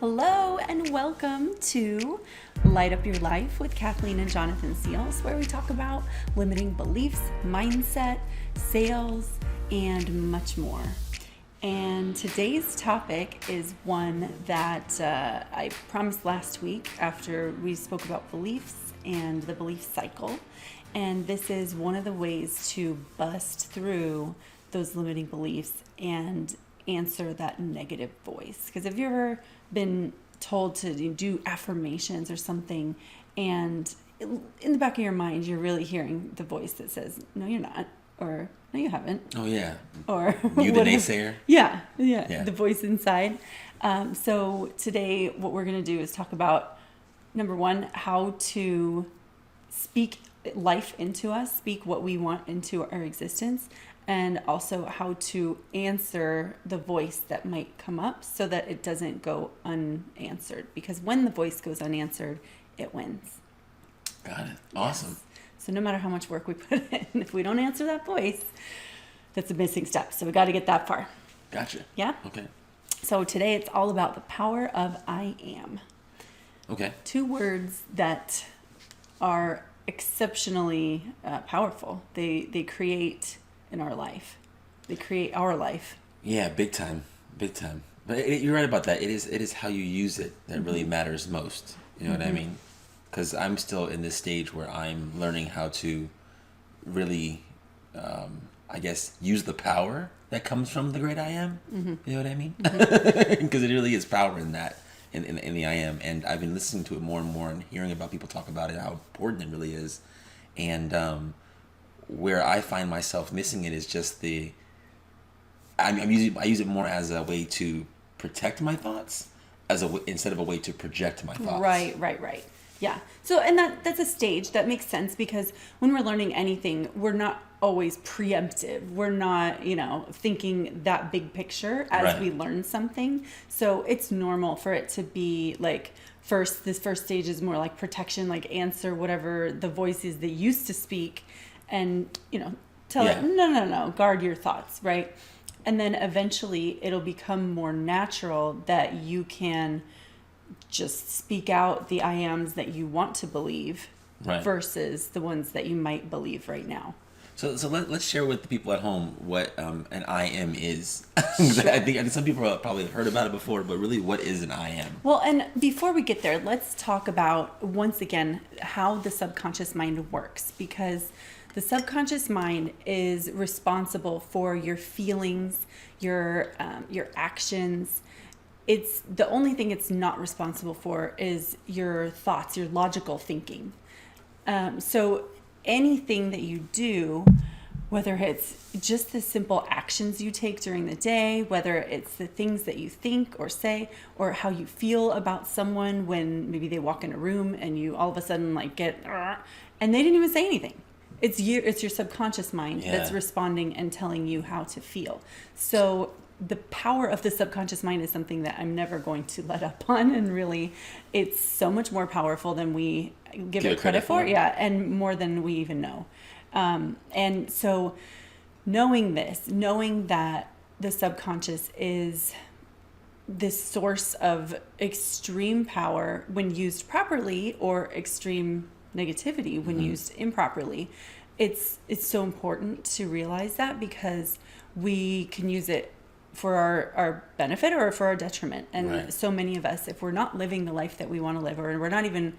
Hello and welcome to Light Up Your Life with Kathleen and Jonathan Seals, where we talk about limiting beliefs, mindset, sales, and much more. And today's topic is one that I promised last week after we spoke about beliefs and the belief cycle. And this is one of the ways to bust through those limiting beliefs and answer that negative voice. Because have you ever been told to do affirmations or something, and in the back of your mind you're really hearing the voice that says, no you're not, or no you haven't, oh yeah, or you the naysayer? Yeah, the voice inside. So today what we're going to do is talk about, number one, how to speak life into us, speak what we want into our existence, and also how to answer the voice that might come up so that it doesn't go unanswered. Because when the voice goes unanswered, it wins. Got it. Awesome. Yes. So no matter how much work we put in, if we don't answer that voice, that's a missing step. So we got to get that far. Gotcha. Yeah? Okay. So today it's all about the power of I am. Okay. Two words that are exceptionally powerful. They create in our life. They create our life. Yeah, big time. But you're right about that. It is how you use it that really matters most. You know what I mean? Because I'm still in this stage where I'm learning how to really, I guess, use the power that comes from the great I am. You know what I mean? Because it really is power in that, in the I am. And I've been listening to it more and more and hearing about people talk about it, how important it really is. And where I find myself missing it is just I use it more as a way to protect my thoughts, instead of a way to project my thoughts. Right. Yeah. So, and that's a stage that makes sense, because when we're learning anything, we're not always preemptive. We're not, thinking that big picture as we learn something. So it's normal for it to be like, this first stage is more like protection, like answer whatever the voice is that used to speak, and, tell it, no, guard your thoughts, right? And then eventually it'll become more natural that you can just speak out the I ams that you want to believe, versus the ones that you might believe right now. So let's share with the people at home what an I am is. Sure. I think some people probably have heard about it before, but really, what is an I am? Well, and before we get there, let's talk about, once again, how the subconscious mind works, because the subconscious mind is responsible for your feelings, your actions. It's the only thing it's not responsible for is your thoughts, your logical thinking. So anything that you do, whether it's just the simple actions you take during the day, whether it's the things that you think or say, or how you feel about someone when maybe they walk in a room and you all of a sudden get, and they didn't even say anything. It's your subconscious mind that's responding and telling you how to feel. So the power of the subconscious mind is something that I'm never going to let up on. And really, it's so much more powerful than we give it credit for. Yeah, and more than we even know. And so knowing that the subconscious is this source of extreme power when used properly, or extreme negativity when used improperly, it's so important to realize that, because we can use it for our benefit or for our detriment. And so many of us, if we're not living the life that we want to live, or we're not even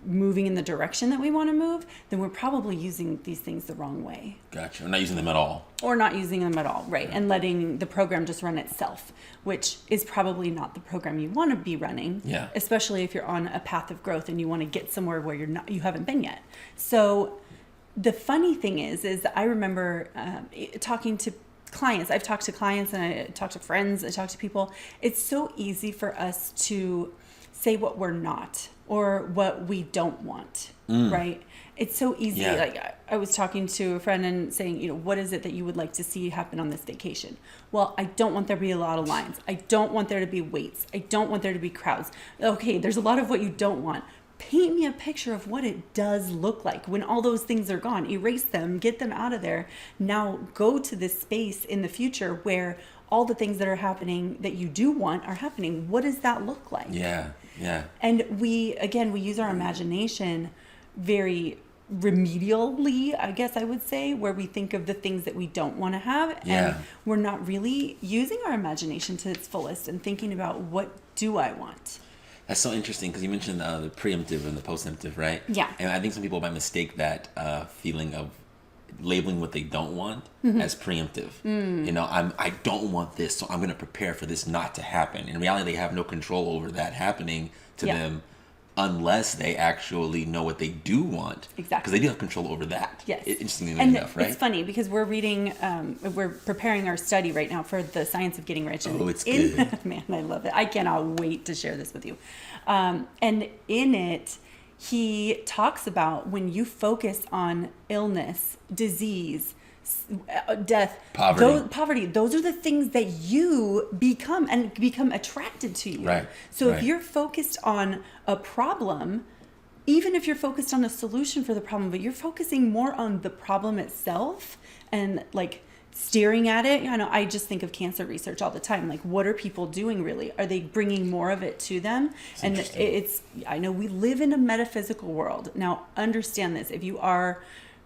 moving in the direction that we want to move, then we're probably using these things the wrong way. Gotcha. Or not using them at all. Right. And letting the program just run itself, which is probably not the program you want to be running. Yeah. Especially if you're on a path of growth and you want to get somewhere where you haven't been yet. So the funny thing is I remember talking to clients. I've talked to clients, and I talk to friends, I talk to people. It's so easy for us to say what we're not, or what we don't want, right? It's so easy. Yeah. Like I was talking to a friend and saying, what is it that you would like to see happen on this vacation? Well, I don't want there to be a lot of lines. I don't want there to be waits. I don't want there to be crowds. Okay, there's a lot of what you don't want. Paint me a picture of what it does look like when all those things are gone. Erase them, get them out of there. Now go to this space in the future where all the things that are happening that you do want are happening. What does that look like? Yeah. Yeah. And we use our imagination very remedially, I guess I would say, where we think of the things that we don't want to have. Yeah. And we're not really using our imagination to its fullest and thinking about, what do I want? That's so interesting because you mentioned the preemptive and the postemptive, right? Yeah. And I think some people might mistake that feeling of labeling what they don't want as preemptive. You know, I don't want this, so I'm going to prepare for this not to happen. In reality, they have no control over that happening to them unless they actually know what they do want. Exactly. Because they do have control over that. Yes. Interestingly And enough, right? it's funny because we're reading, we're preparing our study right now for the Science of Getting Rich. And Oh, it's good. Man, I love it. I cannot wait to share this with you. And in it, he talks about when you focus on illness, disease, death, poverty. Those are the things that you become attracted to you. Right. So if you're focused on a problem, even if you're focused on a solution for the problem, but you're focusing more on the problem itself and like staring at it, I just think of cancer research all the time. Like, what are people doing really? Are they bringing more of it to them? And I know we live in a metaphysical world. Now, understand this. If you are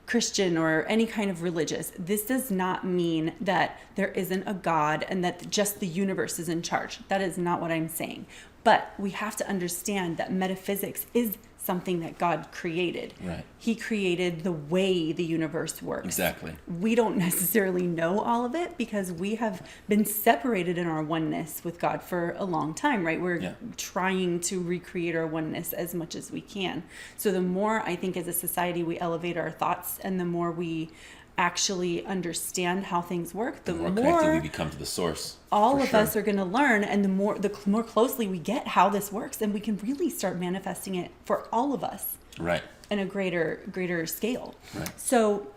Christian or any kind of religious, this does not mean that there isn't a God and that just the universe is in charge. That is not what I'm saying. But we have to understand that metaphysics is something that God created. Right. He created the way the universe works. Exactly. We don't necessarily know all of it because we have been separated in our oneness with God for a long time, right? We're trying to recreate our oneness as much as we can. So the more, I think, as a society, we elevate our thoughts and the more we actually understand how things work, the more connected we become to the source. All of us are going to learn, and the more closely we get how this works, then we can really start manifesting it for all of us, right, in a greater scale. Right. So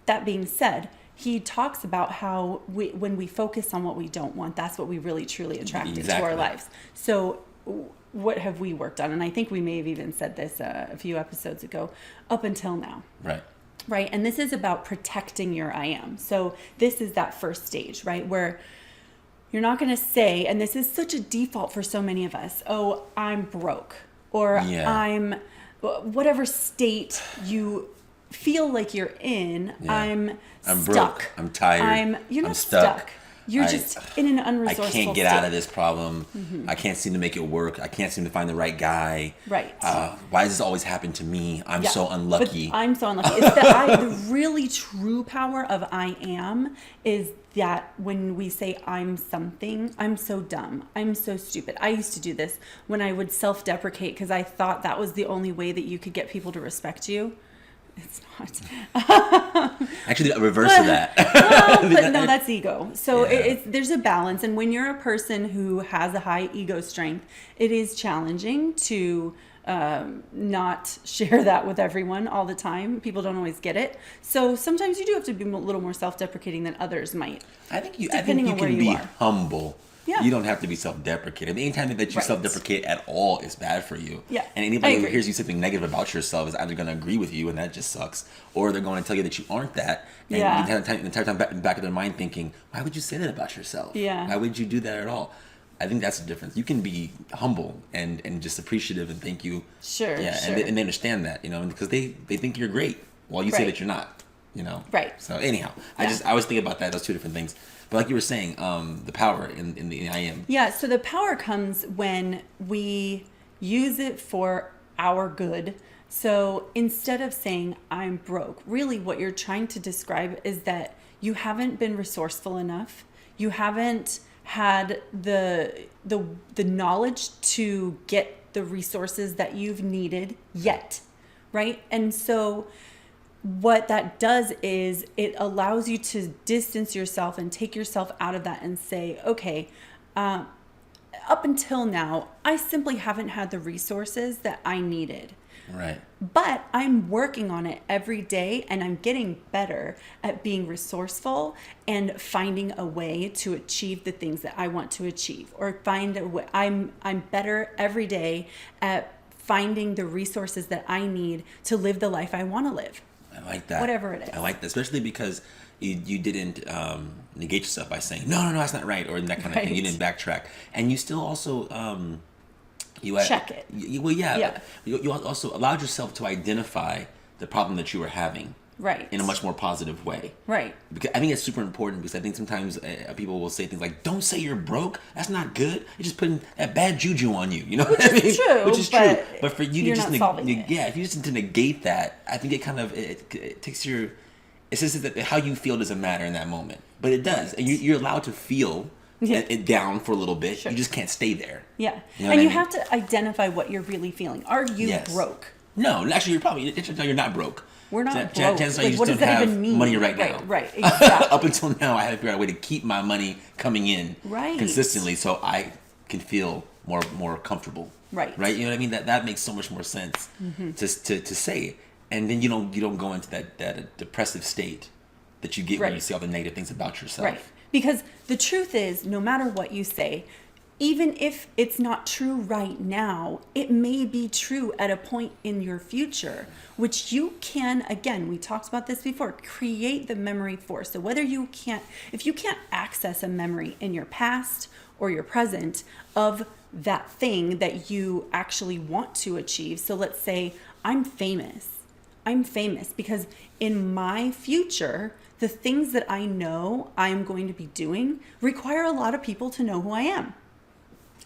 that being said, he talks about how when we focus on what we don't want, that's what we really truly attract into our lives. So what have we worked on? And I think we may have even said this a few episodes ago, up until now. Right. And this is about protecting your I am. So this is that first stage, right? Where you're not going to say, and this is such a default for so many of us, oh, I'm broke, or I'm whatever state you feel like you're in. I'm stuck. Broke. I'm tired. You're not I'm stuck. You're just in an unresourceful I can't get out of this problem. I can't seem to make it work. I can't seem to find the right guy. Right. Why does this always happen to me? I'm so unlucky. But I'm so unlucky. It's the really true power of I am is that when we say I'm something, I'm so dumb. I'm so stupid. I used to do this when I would self-deprecate because I thought that was the only way that you could get people to respect you. It's not. Actually, a reverse of that. But no, that's ego. So there's a balance. And when you're a person who has a high ego strength, it is challenging to not share that with everyone all the time. People don't always get it. So sometimes you do have to be a little more self-deprecating than others might. I think you can be humble. Yeah. You don't have to be self-deprecating. Anytime that you self-deprecate at all is bad for you. Yeah. And anybody who hears you something negative about yourself is either going to agree with you, and that just sucks, or they're going to tell you that you aren't that. And the entire time back in the back of their mind thinking, why would you say that about yourself? Yeah. Why would you do that at all? I think that's the difference. You can be humble and just appreciative and thank you. Sure. Yeah. Sure. And they understand that, because they think you're great while you say that you're not, Right. So anyhow, I was thinking about that. Those two different things. But like you were saying, the power in the I am. Yeah, so the power comes when we use it for our good. So instead of saying I'm broke, really what you're trying to describe is that you haven't been resourceful enough. You haven't had the knowledge to get the resources that you've needed yet, right? And so what that does is it allows you to distance yourself and take yourself out of that and say, okay, up until now, I simply haven't had the resources that I needed. Right. But I'm working on it every day and I'm getting better at being resourceful and finding a way to achieve the things that I want to achieve, or find a way. I'm better every day at finding the resources that I need to live the life I want to live. I like that. Whatever it is. I like that, especially because you didn't negate yourself by saying no, that's not right, or that kind of thing. You didn't backtrack, and you still also check it. Well, yeah. You also allowed yourself to identify the problem that you were having. Right. In a much more positive way. Right. Because I think it's super important, because I think sometimes people will say things like, "Don't say you're broke. That's not good. You're just putting that bad juju on you." You know what I mean? True, Which is true. But for you to you're just not solving it. if you just to negate that, I think it kind of it takes your. It says that how you feel doesn't matter in that moment, but it does, and you're allowed to feel it down for a little bit. Sure. You just can't stay there. Yeah, you know and you have to identify what you're really feeling. Are you broke? No, actually, you're not broke. We're not broke. Chances are you just what don't does that have even mean? money right now. Right, exactly. Up until now, I had to figure out a way to keep my money coming in consistently, so I can feel more comfortable. Right. You know what I mean? That makes so much more sense to say, and then you don't go into that depressive state that you get when you see all the negative things about yourself. Right. Because the truth is, no matter what you say, even if it's not true right now, it may be true at a point in your future, which you can, again, we talked about this before, create the memory for. So if you can't access a memory in your past or your present of that thing that you actually want to achieve. So let's say I'm famous because in my future, the things that I know I'm going to be doing require a lot of people to know who I am.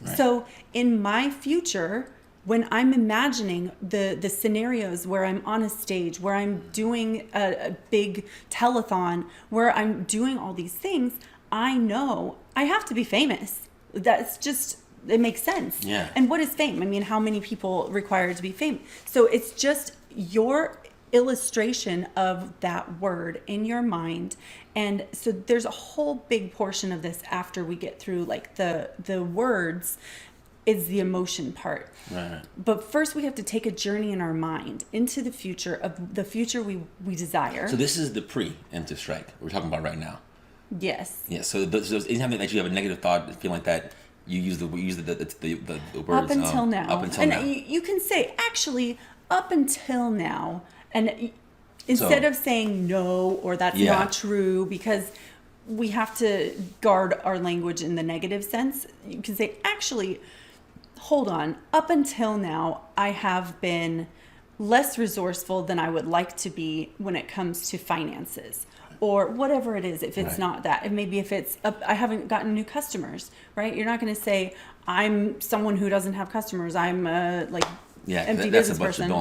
Right. So in my future, when I'm imagining the scenarios where I'm on a stage, where I'm doing a big telethon, where I'm doing all these things, I know I have to be famous. That's just, it makes sense. Yeah. And what is fame? I mean, how many people require to be famous? So it's just your illustration of that word in your mind. And so there's a whole big portion of this after we get through like the words is the emotion part. Right. But first we have to take a journey in our mind into the future of the future we desire. So this is the preemptive strike we're talking about right now. Yes. Yeah. So anytime that you have a negative thought, feeling like that, you use the words up until now. Up until now. You can say actually up until now. And instead of saying no or that's not true, because we have to guard our language in the negative sense, you can say, actually, hold on. Up until now, I have been less resourceful than I would like to be when it comes to finances or whatever it is. If it's not that, and maybe if it's, I haven't gotten new customers, right? You're not going to say, I'm someone who doesn't have customers. I'm empty business person.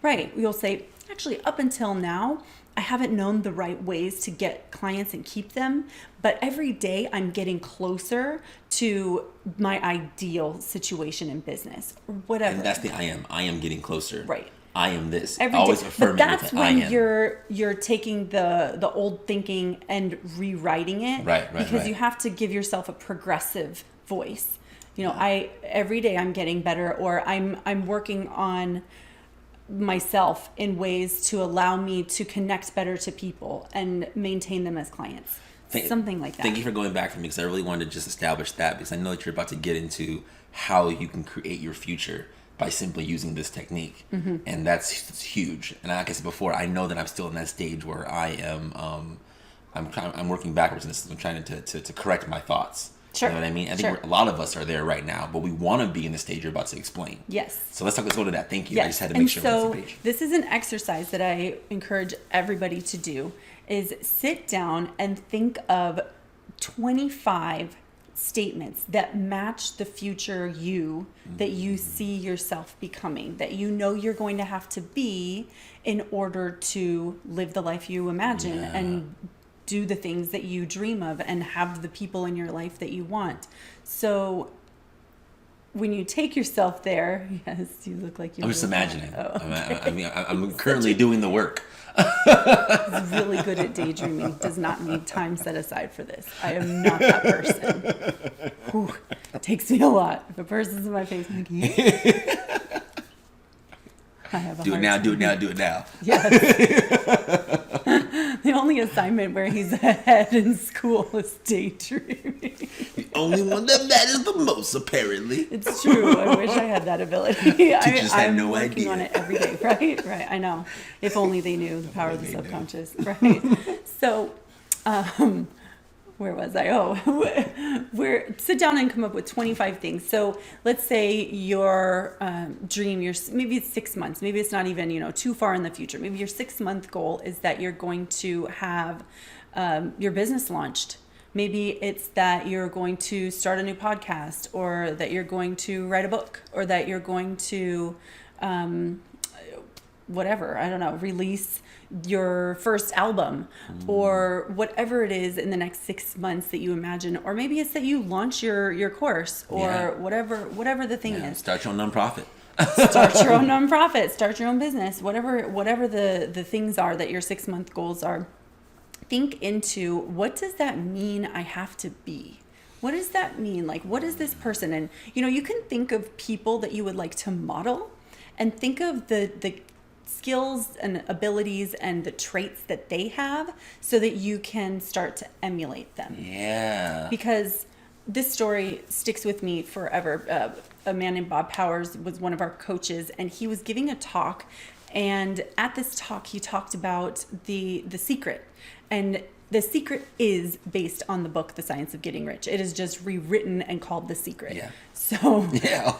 Right. You'll say, actually, up until now, I haven't known the right ways to get clients and keep them, but every day I'm getting closer to my ideal situation in business or whatever. And that's the I am. I am getting closer. Right. I am this. Every always day. affirm But that's everything. when you're taking the old thinking and rewriting it. Right. Because you have to give yourself a progressive voice. You know, every day I'm getting better, or I'm working on myself in ways to allow me to connect better to people and maintain them as clients. Something like that. Thank you for going back for me, because I really wanted to just establish that, because I know that you're about to get into how you can create your future by simply using this technique. Mm-hmm. And that's huge. And like I said before, I know that I'm still in that stage where I am I'm working backwards in this. I'm trying to correct my thoughts. Sure. You know what I mean? I think a lot of us are there right now, but we want to be in the stage you're about to explain. Yes. So let's go to that. Thank you. Yes. I just had to make sure we're on the page. This is an exercise that I encourage everybody to do, is sit down and think of 25 statements that match the future you that you see yourself becoming, that you know you're going to have to be in order to live the life you imagine and do the things that you dream of and have the people in your life that you want. So when you take yourself there, yes, you look like you. I'm just imagining. Oh, okay. I'm currently doing the work. He's really good at daydreaming. Does not need time set aside for this. I am not that person. Whew, it takes me a lot. If a person's in my face, I'm like, yeah. I have a do it now. time. Do it now. Do it now. Yes. The only assignment where he's ahead in school is daydreaming. The only one that matters the most, apparently. It's true. I wish I had that ability. Teachers had I'm no working idea. on it every day. Right. Right. I know. If only they knew the power of the subconscious. Right. So, where was I? Oh, sit down and come up with 25 things. So let's say your dream, maybe it's 6 months, maybe it's not even, too far in the future. Maybe your 6-month goal is that you're going to have your business launched. Maybe it's that you're going to start a new podcast, or that you're going to write a book, or that you're going to, release your first album, or whatever it is in the next 6 months that you imagine. Or maybe it's that you launch your course, or whatever the thing is. Start your own nonprofit. Start your own nonprofit, start your own business, whatever the things are that your 6-month goals are. Think into, what does that mean I have to be? What does that mean? Like, what is this person? And, you can think of people that you would like to model, and think of the skills and abilities and the traits that they have, so that you can start to emulate them. Yeah. Because this story sticks with me forever. A man named Bob Powers was one of our coaches, and he was giving a talk. And at this talk, he talked about the secret. And The Secret is based on the book, The Science of Getting Rich. It is just rewritten and called The Secret. Yeah. So Yeah.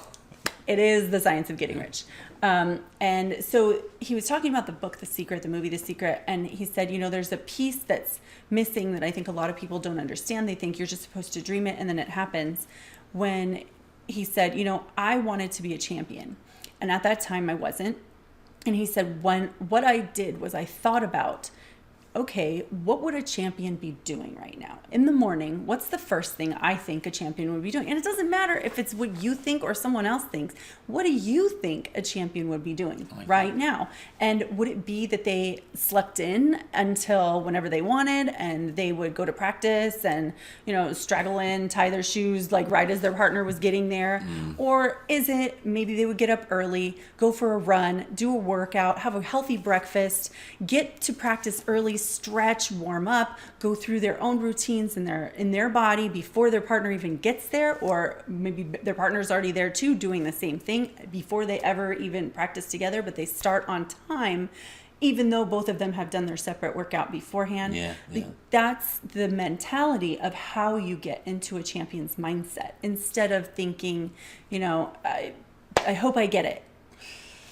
it is The Science of Getting Rich. And so he was talking about the book, The Secret, the movie, The Secret. And he said, there's a piece that's missing that I think a lot of people don't understand. They think you're just supposed to dream it and then it happens. When he said, I wanted to be a champion. And at that time I wasn't. And he said, what I did was I thought about, okay, what would a champion be doing right now? In the morning, what's the first thing I think a champion would be doing? And it doesn't matter if it's what you think or someone else thinks. What do you think a champion would be doing right now? And would it be that they slept in until whenever they wanted, and they would go to practice and, straggle in, tie their shoes, like right as their partner was getting there? Or is it maybe they would get up early, go for a run, do a workout, have a healthy breakfast, get to practice early, stretch, warm up, go through their own routines in their body before their partner even gets there, or maybe their partner's already there too, doing the same thing before they ever even practice together, but they start on time, even though both of them have done their separate workout beforehand. Yeah. That's the mentality of how you get into a champion's mindset, instead of thinking, I hope I get it.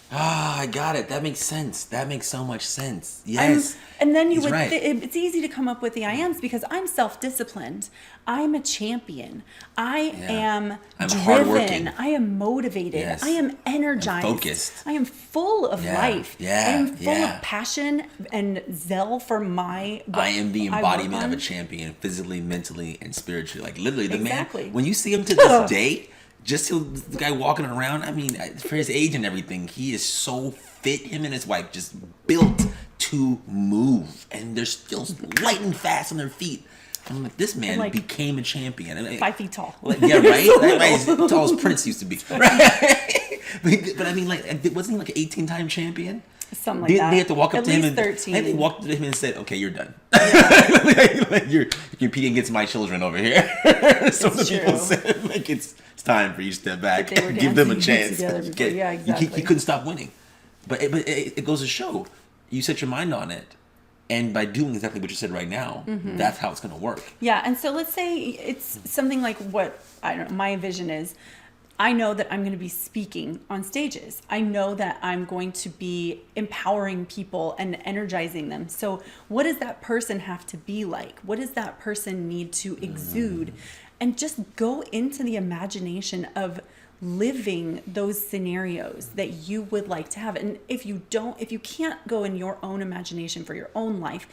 I got it. That makes sense. That makes so much sense. Yes. And then He's right. It's easy to come up with the I ams, because I'm self-disciplined. I'm a champion. I'm driven. Hardworking. I am motivated. Yes. I am energized. I'm focused. I am full of life. Yeah. I am full of passion and zeal for I am the embodiment of a champion, physically, mentally, and spiritually. Like, literally, the man, when you see him to this day, just the guy walking around, I mean, for his age and everything, he is so fit. Him and his wife just built to move, and they're still light and fast on their feet. I'm like, this man became a champion. 5 feet tall. Yeah, right? Right? He's as tall as Prince used to be. Right? But I mean, wasn't he like an 18-time champion? Something like that. They had to walk up to him and 13. They walked up to him and said, "Okay, you're done. You're competing against my children over here." So the people said, it's time for you to step back and give them a chance. Yeah, exactly. He couldn't stop winning. But it goes to show, you set your mind on it, and by doing exactly what you said right now, that's how it's going to work. Yeah, and so let's say it's something like what my vision is. I know that I'm going to be speaking on stages. I know that I'm going to be empowering people and energizing them. So what does that person have to be like? What does that person need to exude? And just go into the imagination of living those scenarios that you would like to have. And if you can't go in your own imagination for your own life,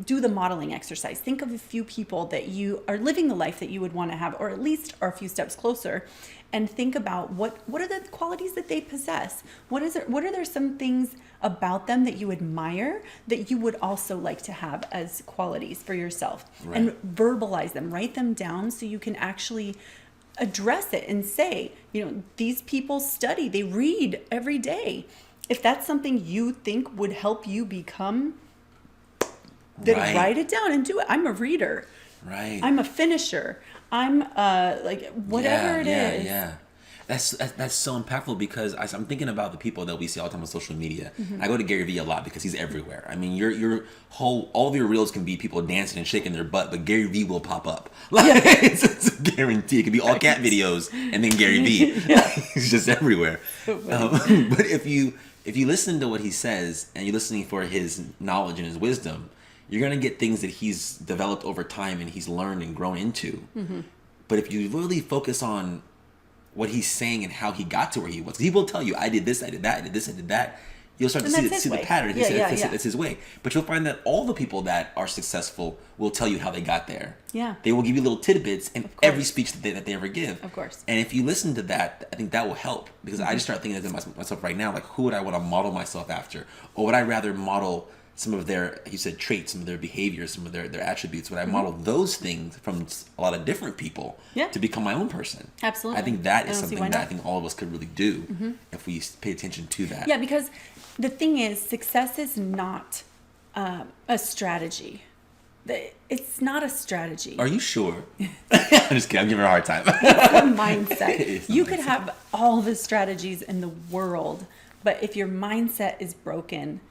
do the modeling exercise. Think of a few people that you are living the life that you would want to have, or at least are a few steps closer, and think about what are the qualities that they possess. What are there some things about them that you admire that you would also like to have as qualities for yourself? Right. And verbalize them, write them down, so you can actually address it and say, these people study, they read every day. If that's something you think would help you become then Right. write it down and do it. I'm a reader. Right. I'm a finisher. I'm like whatever it is. Yeah. That's so impactful because I'm thinking about the people that we see all the time on social media. I go to Gary Vee a lot because he's everywhere. I mean, all of your reels can be people dancing and shaking their butt, but Gary Vee will pop up. Like it's a guarantee. It could be all cat videos and then Gary Vee. He's just everywhere. But if you listen to what he says and you're listening for his knowledge and his wisdom, you're gonna get things that he's developed over time and he's learned and grown into. But if you really focus on what he's saying and how he got to where he was, he will tell you, I did this, I did that, I did this, I did that. You'll start to see the pattern. It's his way. But you'll find that all the people that are successful will tell you how they got there. Yeah. They will give you little tidbits in every speech that they ever give. Of course. And if you listen to that, I think that will help. Because I just start thinking to myself right now, like, who would I want to model myself after? Or would I rather model some of their, you said, traits, some of their behaviors, some of their attributes? Would I model those things from a lot of different people to become my own person? Absolutely. I think that is something that I think all of us could really do if we pay attention to that. Yeah, because the thing is, success is not a strategy. It's not a strategy. Are you sure? I'm just kidding. I'm giving her a hard time. It's a mindset. It's a You could have all the strategies in the world, but if your mindset is broken,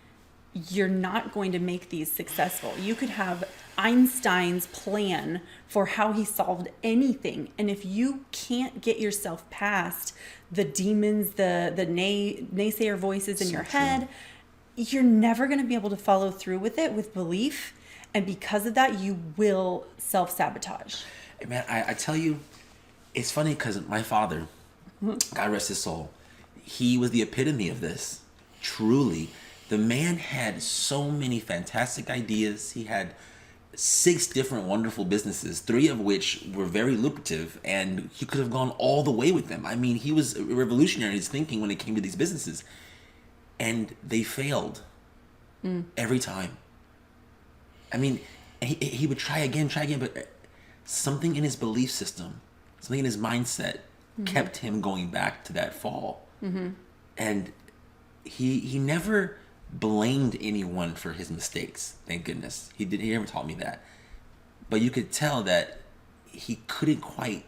you're not going to make these successful. You could have Einstein's plan for how he solved anything, and if you can't get yourself past the demons, the naysayer voices in your head, you're never going to be able to follow through with it with belief, and because of that, you will self-sabotage. Hey, man, I tell you, it's funny because my father, God rest his soul, he was the epitome of this. Truly, the man had so many fantastic ideas. He had 6 different wonderful businesses, 3 of which were very lucrative, and he could have gone all the way with them. I mean, he was revolutionary in his thinking when it came to these businesses, and they failed every time. I mean, he would try again, but something in his belief system, something in his mindset kept him going back to that fall. And he never blamed anyone for his mistakes. Thank goodness. He never taught me that. But you could tell that he couldn't quite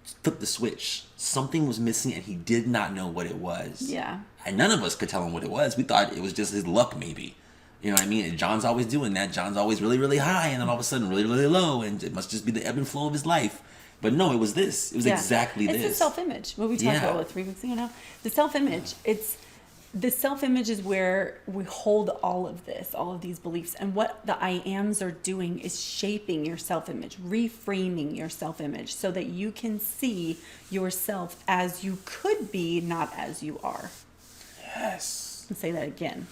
flip the switch. Something was missing and he did not know what it was. Yeah. And none of us could tell him what it was. We thought it was just his luck, maybe. You know what I mean? And John's always doing that. John's always really, really high and then all of a sudden really, really low, and it must just be the ebb and flow of his life. But no, it was this. It was exactly this. It's the self-image. What we talked about 3 weeks ago now. The self-image. The self-image is where we hold all of these beliefs. And what the I ams are doing is shaping your self-image, reframing your self-image so that you can see yourself as you could be, not as you are. Yes. I'll say that again.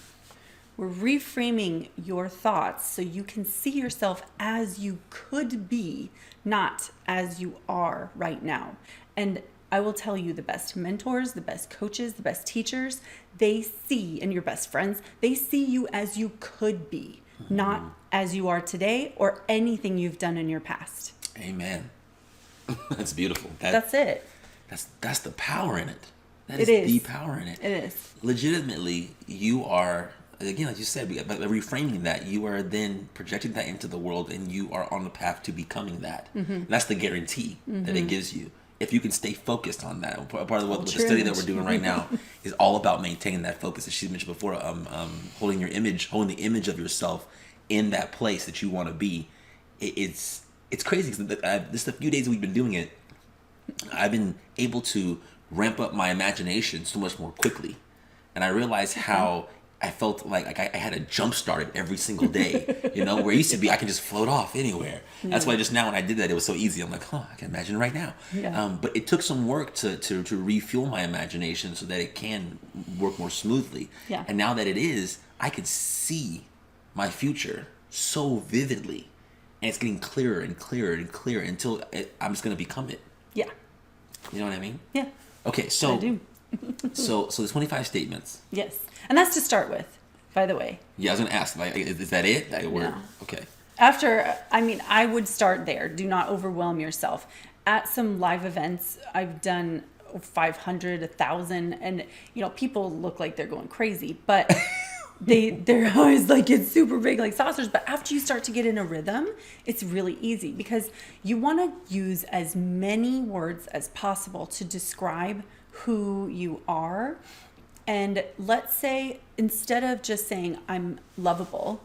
We're reframing your thoughts so you can see yourself as you could be, not as you are right now. And I will tell you, the best mentors, the best coaches, the best teachers, they see, and your best friends, they see you as you could be, not as you are today or anything you've done in your past. Amen. That's beautiful. That's it. That's the power in it. That It is is. the power in it. It is. Legitimately, you are, again, like you said, by reframing that, you are then projecting that into the world and you are on the path to becoming that. That's the guarantee that it gives you. If you can stay focused on that. Part of the study that we're doing right now is all about maintaining that focus, as she mentioned before, holding the image of yourself in that place that you want to be. It's crazy because just a few days we've been doing it, I've been able to ramp up my imagination so much more quickly. And I realized how I felt like I had a jump started every single day, where it used to be I can just float off anywhere. That's why just now when I did that, it was so easy. I'm like, I can imagine right now. Yeah. But it took some work to refuel my imagination so that it can work more smoothly. Yeah. And now that it is, I can see my future so vividly. And it's getting clearer and clearer and clearer until I'm just going to become it. Yeah. You know what I mean? Yeah. Okay, so I do. so the 25 statements. Yes. And that's to start with, by the way. Yeah, I was going to ask, is that it? No. Okay. I would start there. Do not overwhelm yourself. At some live events, I've done 500, 1,000, and people look like they're going crazy, but they're always like, it's super big like saucers, but after you start to get in a rhythm, it's really easy because you want to use as many words as possible to describe who you are. And let's say instead of just saying I'm lovable,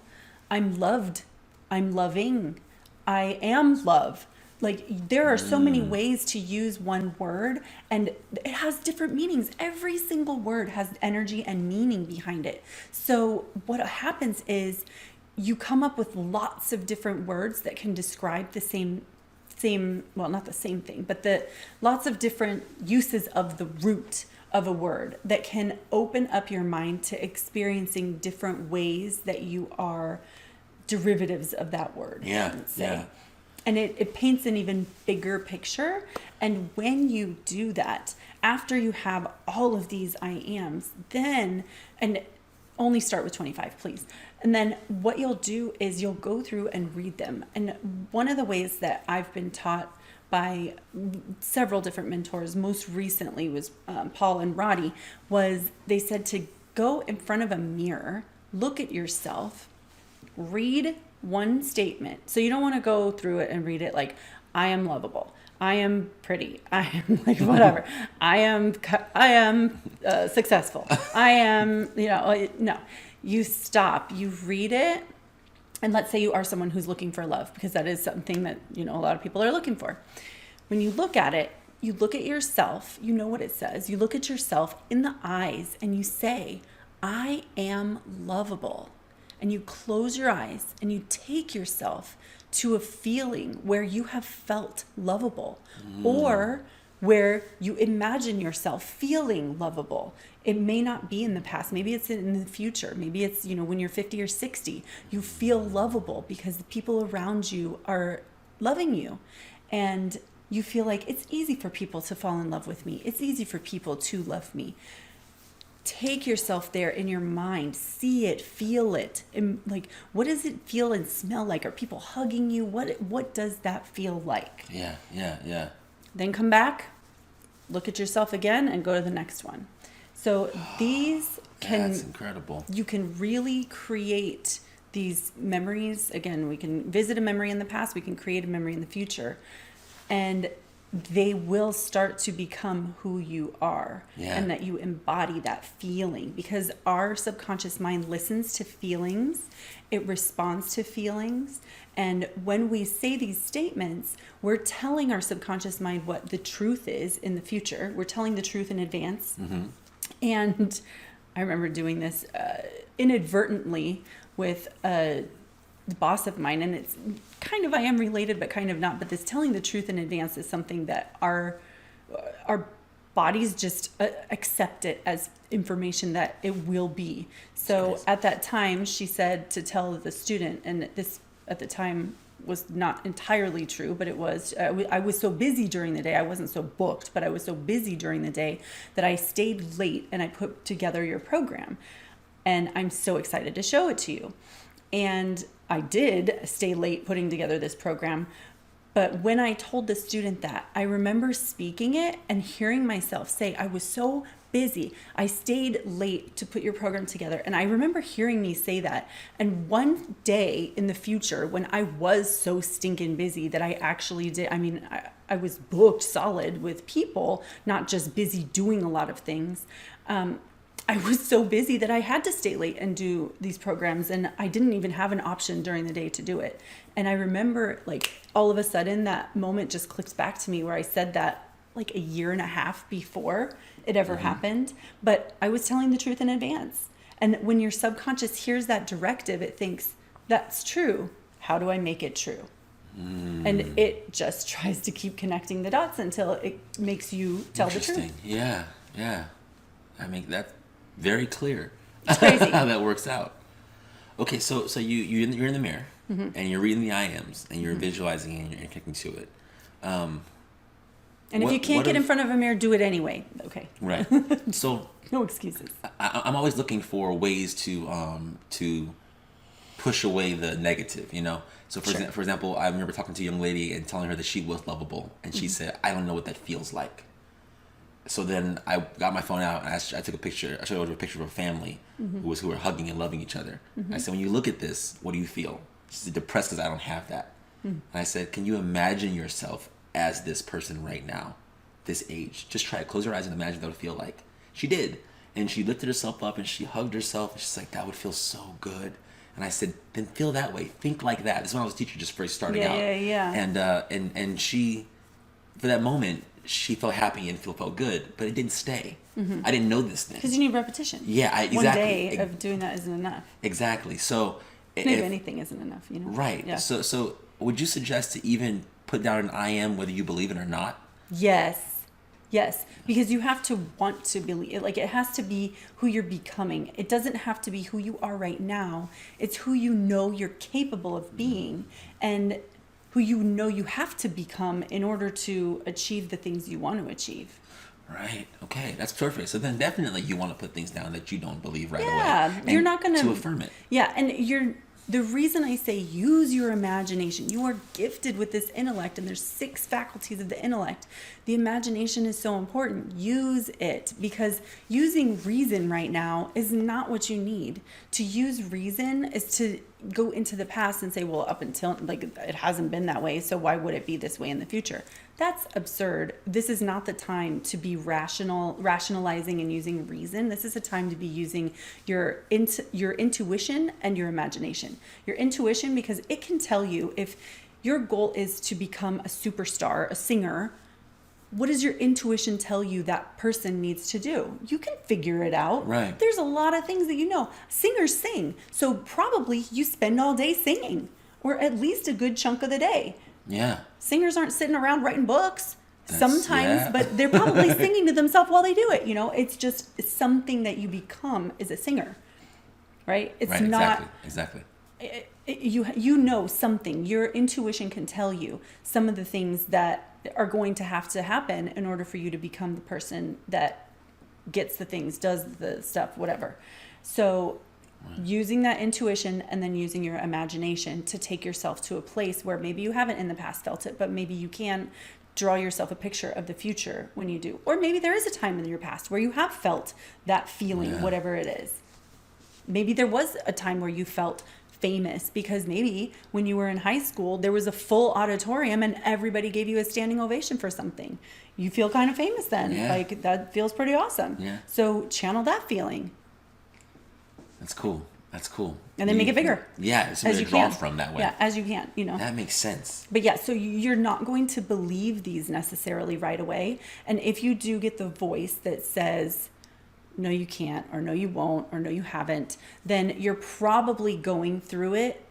I'm loved, I'm loving, I am love. Like there are so many ways to use one word, and it has different meanings. Every single word has energy and meaning behind it. So what happens is you come up with lots of different words that can describe the same, well, not the same thing, but the lots of different uses of the root of a word that can open up your mind to experiencing different ways that you are derivatives of that word. Yeah, let's say. yeah. And it paints an even bigger picture. And when you do that, after you have all of these I ams, then, and only start with 25, please. And then what you'll do is you'll go through and read them. And one of the ways that I've been taught by several different mentors, most recently was Paul and Roddy, was they said to go in front of a mirror, look at yourself, read one statement. So you don't want to go through it and read it like, I am lovable, I am pretty, I am like whatever, I am successful, I am, no. You stop, you read it, and let's say you are someone who's looking for love, because that is something that, a lot of people are looking for. When you look at it, you look at yourself, you know what it says, you look at yourself in the eyes and you say, I am lovable. And you close your eyes and you take yourself to a feeling where you have felt lovable, or where you imagine yourself feeling lovable. It may not be in the past. Maybe it's in the future. Maybe it's, when you're 50 or 60, you feel lovable because the people around you are loving you. And you feel like it's easy for people to fall in love with me. It's easy for people to love me. Take yourself there in your mind, see it, feel it. And like, what does it feel and smell like? Are people hugging you? What does that feel like? Yeah. Then come back, look at yourself again, and go to the next one. So these That's incredible. You can really create these memories. Again, we can visit a memory in the past, we can create a memory in the future. And they will start to become who you are, and that you embody that feeling, because our subconscious mind listens to feelings, it responds to feelings. And when we say these statements, we're telling our subconscious mind what the truth is in the future. We're telling the truth in advance. And I remember doing this inadvertently with the boss of mine, and it's kind of, I am related but kind of not, but this telling the truth in advance is something that our bodies just accept it as information that it will be. So at that time she said to tell the student, and this at the time was not entirely true, but it was, I was so busy during the day, I wasn't so booked, but I was so busy during the day that I stayed late and I put together your program, and I'm so excited to show it to you. And I did stay late putting together this program. But when I told the student that, I remember speaking it and hearing myself say, I was so busy, I stayed late to put your program together. And I remember hearing me say that. And one day in the future, when I was so stinking busy that I actually did, I was booked solid with people, not just busy doing a lot of things. I was so busy that I had to stay late and do these programs, and I didn't even have an option during the day to do it. And I remember, like, all of a sudden that moment just clicked back to me where I said that like a year and a half before it ever happened, but I was telling the truth in advance. And when your subconscious hears that directive, it thinks, that's true. How do I make it true? And it just tries to keep connecting the dots until it makes you tell the truth. Yeah. I mean, that's very clear. It's crazy how that works out. Okay, so you're in the mirror, and you're reading the I ams, and you're visualizing it, and you're connecting to it. And if you can't get in front of a mirror, do it anyway. Okay. Right. So no excuses. I'm always looking for ways to push away the negative, So for example, I remember talking to a young lady and telling her that she was lovable, and she said, "I don't know what that feels like." So then I got my phone out and I took a picture. I showed her a picture of a family who were hugging and loving each other. I said, when you look at this, what do you feel? She said, depressed because I don't have that. And I said, can you imagine yourself as this person right now, this age? Just try to close your eyes and imagine what it would feel like. She did. And she lifted herself up and she hugged herself. And she's like, that would feel so good. And I said, then feel that way. Think like that. This is when I was a teacher just first starting out. And she, for that moment, she felt happy and felt good, but it didn't stay. I didn't know this then. Because you need repetition. Yeah, exactly. One day of doing that isn't enough. Exactly. So maybe anything isn't enough, Right. Yeah. So would you suggest to even put down an I am whether you believe it or not? Yes, because you have to want to believe. Like, it has to be who you're becoming. It doesn't have to be who you are right now. It's who you know you're capable of being and who you know you have to become in order to achieve the things you want to achieve. Right. Okay. That's perfect. So then definitely you want to put things down that you don't believe right away. Yeah. You're not going to affirm it. Yeah. And the reason I say use your imagination, you are gifted with this intellect, and there's 6 faculties of the intellect. The imagination is so important. Use it, because using reason right now is not what you need. To use reason is to go into the past and say, well, up until, like, it hasn't been that way, so why would it be this way in the future? That's absurd. This is not the time to be rationalizing and using reason. This is a time to be using your intuition and your imagination. Your intuition, because it can tell you if your goal is to become a superstar, a singer. What does your intuition tell you that person needs to do? You can figure it out. Right. There's a lot of things that you know. Singers sing. So probably you spend all day singing, or at least a good chunk of the day. Yeah. Singers aren't sitting around writing books sometimes, but they're probably singing to themselves while they do it. It's just something that you become as a singer, right? It's right, not exactly. You know something. Your intuition can tell you some of the things that are going to have to happen in order for you to become the person that gets the things, does the stuff, whatever. So using that intuition and then using your imagination to take yourself to a place where maybe you haven't in the past felt it, but maybe you can draw yourself a picture of the future when you do. Or maybe there is a time in your past where you have felt that feeling, whatever it is. Maybe there was a time where you felt famous because maybe when you were in high school, there was a full auditorium and everybody gave you a standing ovation for something. You feel kind of famous then. Yeah. Like, that feels pretty awesome. Yeah. So channel that feeling. That's cool. And then make it bigger. Yeah, it's something to draw from that way. Yeah, as you can, That makes sense. But yeah, so you're not going to believe these necessarily right away. And if you do get the voice that says, no, you can't, or no, you won't, or no, you haven't, then you're probably going through it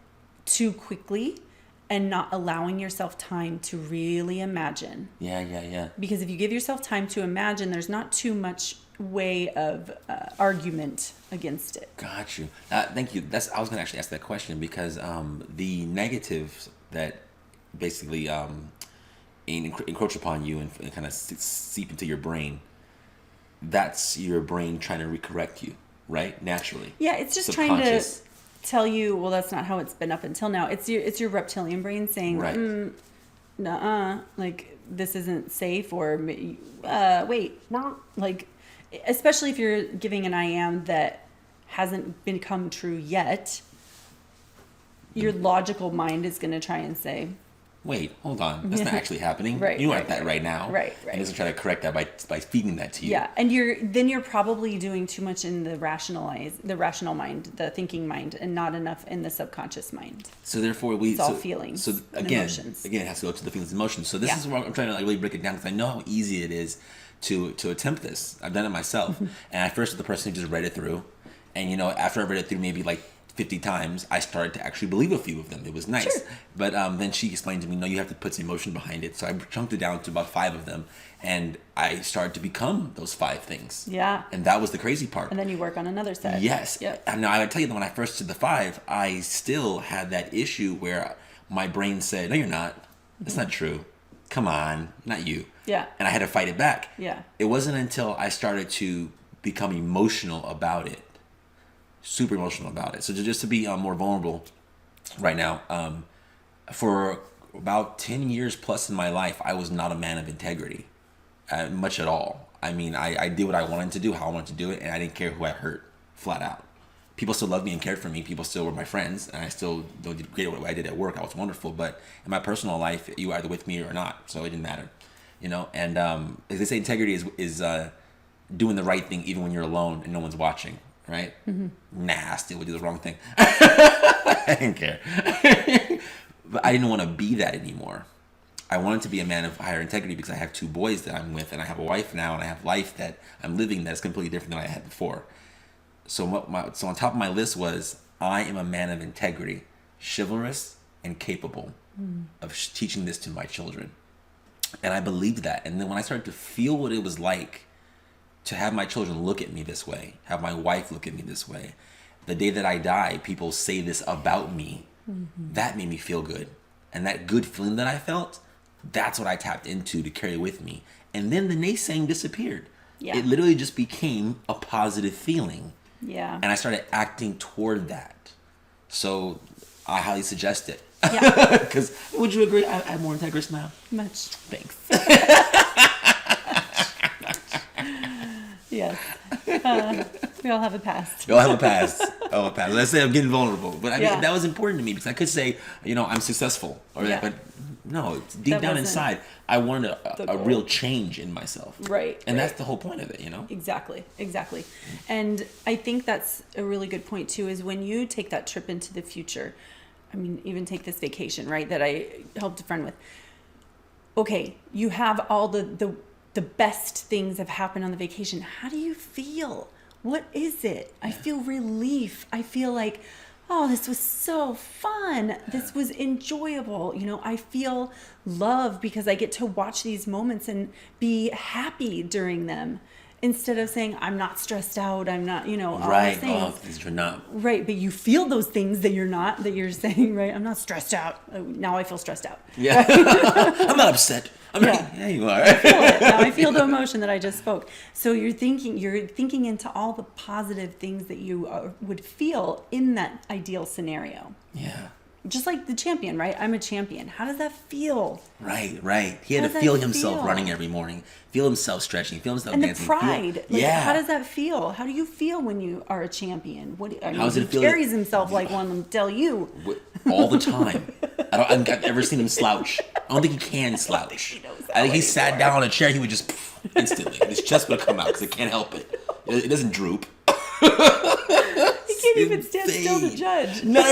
too quickly and not allowing yourself time to really imagine. Yeah. Because if you give yourself time to imagine, there's not too much way of argument against it. Got you. Thank you. I was going to actually ask that question because the negatives that basically encroach upon you and kind of seep into your brain, that's your brain trying to recorrect you, right? Naturally. Yeah, it's just trying to tell you, well, that's not how it's been up until now. It's your reptilian brain saying, right. Nuh-uh, like, this isn't safe, or wait, like, especially if you're giving an I am that hasn't become true yet, your logical mind is going to try and say, wait, hold on, that's not actually happening. Right, you aren't that right now. Right. And it's trying to correct that by feeding that to you. Yeah, and you're probably doing too much in the rational mind, the thinking mind, and not enough in the subconscious mind. So therefore, it's all feelings. So again, emotions. It has to go to the feelings and emotions. So this is where I'm trying to really break it down, because I know how easy it is to attempt this. I've done it myself, and I first was the person who just read it through, and after I read it through maybe like 50 times, I started to actually believe a few of them. It was nice. Sure. But then she explained to me, no, you have to put some emotion behind it. So I chunked it down to about 5 of them, and I started to become those 5 things. Yeah. And that was the crazy part. And then you work on another set. Yes. Yep. And now I would tell you that when I first did the 5, I still had that issue where my brain said, no, you're not. That's not true. Come on, not you. Yeah. And I had to fight it back. Yeah. It wasn't until I started to become emotional about it, super emotional about it. So just to be more vulnerable right now, for about 10 years plus in my life, I was not a man of integrity, much at all. I mean, I did what I wanted to do, how I wanted to do it, and I didn't care who I hurt, flat out. People still loved me and cared for me. People still were my friends, and I still did great at what I did at work. I was wonderful, but in my personal life, you were either with me or not, so it didn't matter, you know. And as they say, integrity is doing the right thing even when you're alone and no one's watching, right? Nah, I still would do the wrong thing. I didn't care, but I didn't want to be that anymore. I wanted to be a man of higher integrity because I have 2 boys that I'm with, and I have a wife now, and I have life that I'm living that's completely different than I had before. So so on top of my list was, I am a man of integrity, chivalrous and capable of teaching this to my children. And I believed that. And then when I started to feel what it was like to have my children look at me this way, have my wife look at me this way, the day that I die, people say this about me, that made me feel good. And that good feeling that I felt, that's what I tapped into to carry with me. And then the naysaying disappeared. Yeah. It literally just became a positive feeling. Yeah. And I started acting toward that. So I highly suggest it. Yeah. Because would you agree I'm more integrous now? Much. Thanks. Yes. We all have a past. We all have a past. Let's say I'm getting vulnerable. But I mean, Yeah. that was important to me because I could say, I'm successful. But no, it's deep That down wasn't inside, I wanted the a goal. real change in myself. Right. And right. that's the whole point of it, Exactly. And I think that's a really good point too, is when you take that trip into the future, I mean, even take this vacation, right, that I helped a friend with. Okay, you have all the best things have happened on the vacation. How do you feel? What is it? I feel relief. I feel like, oh, this was so fun. This was enjoyable. I feel love because I get to watch these moments and be happy during them instead of saying, I'm not stressed out. I'm not, all right. those things. All things you're not. Right. But you feel those things that you're not, that you're saying, right? I'm not stressed out. Now I feel stressed out. Yeah. I'm not upset. Yeah, you are. I feel it. Now I feel the emotion that I just spoke. So you're thinking into all the positive things that you would feel in that ideal scenario. Yeah. Just like the champion, right? I'm a champion. How does that feel? Right. He had How to does feel that himself feel? running every morning, feel himself stretching, feel himself And dancing. the pride. Yeah. How does that feel? How do you feel when you are a champion? How does it he feel? carries himself like one of them tell you. All the time. I don't think I've ever seen him slouch. I don't think he can slouch. I think he sat down on a chair, he would just instantly. His chest would come out because it can't help it. It doesn't droop. He can't even stand still to judge. No.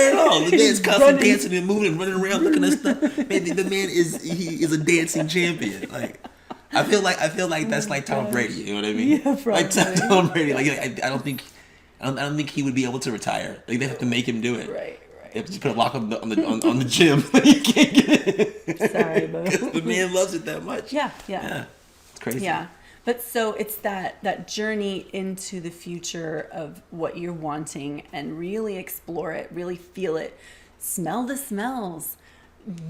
The man's constantly dancing and moving and running around looking at stuff. Man, the man is a dancing champion. Like I feel like that's like Tom Brady. You know what I mean? Yeah, probably. Like Tom Brady. Like I don't think he would be able to retire. Like they have to make him do it. Right. They have to put a lock on the gym. He can't get in. Sorry, Bo. The man loves it that much. Yeah. It's crazy. Yeah. But so it's that journey into the future of what you're wanting and really explore it, really feel it, smell the smells,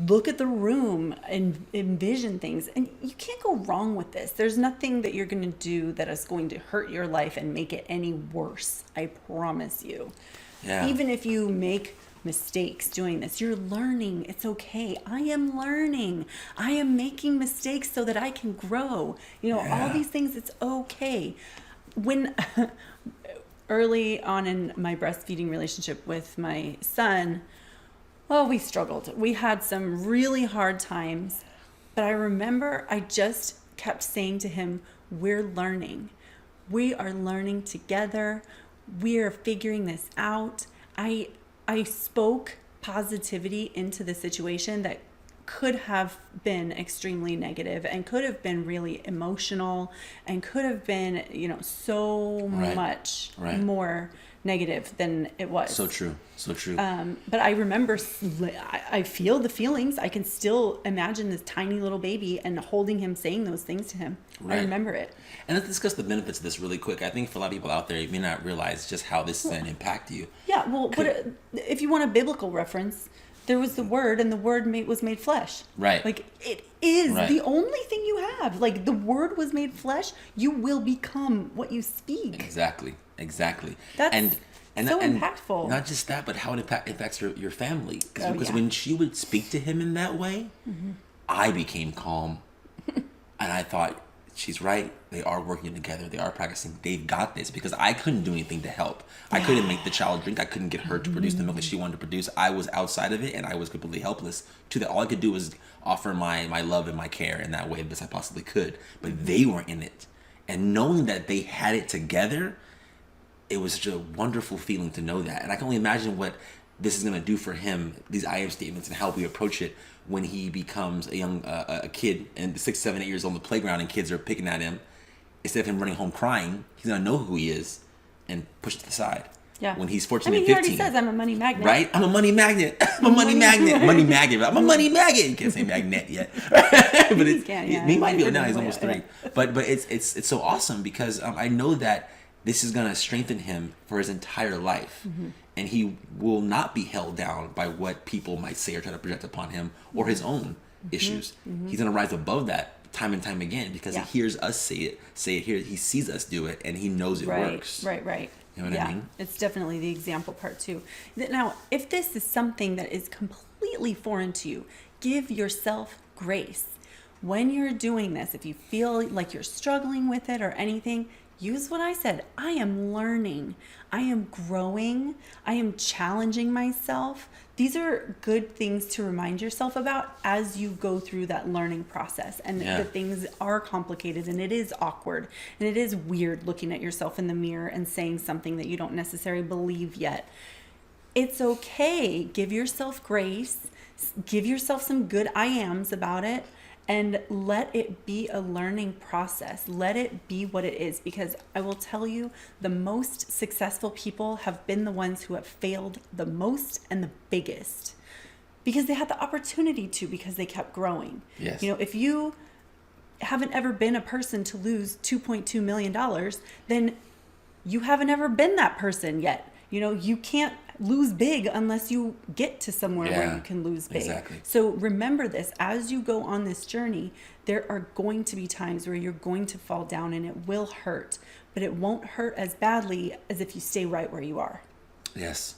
look at the room and envision things. And you can't go wrong with this. There's nothing that you're going to do that is going to hurt your life and make it any worse. I promise you. Yeah. Even if you make mistakes doing this, you're learning. It's okay. I am learning. I am making mistakes so that I can grow. All these things, it's okay. When early on in my breastfeeding relationship with my son, we struggled. We had some really hard times, but I remember I just kept saying to him, we're learning. We are learning together. We are figuring this out. I spoke positivity into the situation that could have been extremely negative and could have been really emotional and could have been, so much more negative than it was. So true. But I remember, I feel the feelings. I can still imagine this tiny little baby and holding him, saying those things to him. Right. I remember it. And let's discuss the benefits of this really quick. I think for a lot of people out there, you may not realize just how this is going to impact you. Yeah, well, if you want a biblical reference, there was the Word, and the Word was made flesh. Right. Like, it is the only thing you have. Like, the Word was made flesh. You will become what you speak. Exactly. That's and so impactful. Not just that, but how it impacts your family. Because when she would speak to him in that way, I became calm. And I thought, she's right. They are working together. They are practicing. They've got this, because I couldn't do anything to help. I couldn't make the child drink. I couldn't get her to produce the milk that she wanted to produce. I was outside of it, and I was completely helpless to that. All I could do was offer my love and my care in that way, the best I possibly could. But they were in it. And knowing that they had it together, it was such a wonderful feeling to know that. And I can only imagine what this is going to do for him, these I am statements, and how we approach it when he becomes a kid and 6, 7, 8 years old on the playground and kids are picking at him. Instead of him running home crying, he's going to know who he is and push it to the side. Yeah. When he's 14 he and 15. already says, I'm a money magnet. Right? I'm a money magnet. I'm a money magnet. Money magnet. I'm a money magnet. You can't say magnet yet. But it's, he might be now. He's almost 3. But it's so awesome, because I know that this is going to strengthen him for his entire life. And he will not be held down by what people might say or try to project upon him, or his own issues. He's going to rise above that time and time again, because he hears us say it here. He sees us do it, and he knows it works. Right. You know what I mean? It's definitely the example part too. Now, if this is something that is completely foreign to you, give yourself grace. When you're doing this, if you feel like you're struggling with it or anything, use what I said. I am learning. I am growing. I am challenging myself. These are good things to remind yourself about as you go through that learning process. And the things are complicated, and it is awkward, and it is weird looking at yourself in the mirror and saying something that you don't necessarily believe yet. It's okay. Give yourself grace. Give yourself some good I ams about it. And let it be a learning process. Let it be what it is. Because I will tell you, the most successful people have been the ones who have failed the most and the biggest. Because they had the opportunity to, because they kept growing. Yes. You know, if you haven't ever been a person to lose $2.2 million, then you haven't ever been that person yet. You know, you can't lose big unless you get to somewhere where you can lose big. Exactly. So remember this, as you go on this journey, there are going to be times where you're going to fall down, and it will hurt, but it won't hurt as badly as if you stay right where you are. Yes.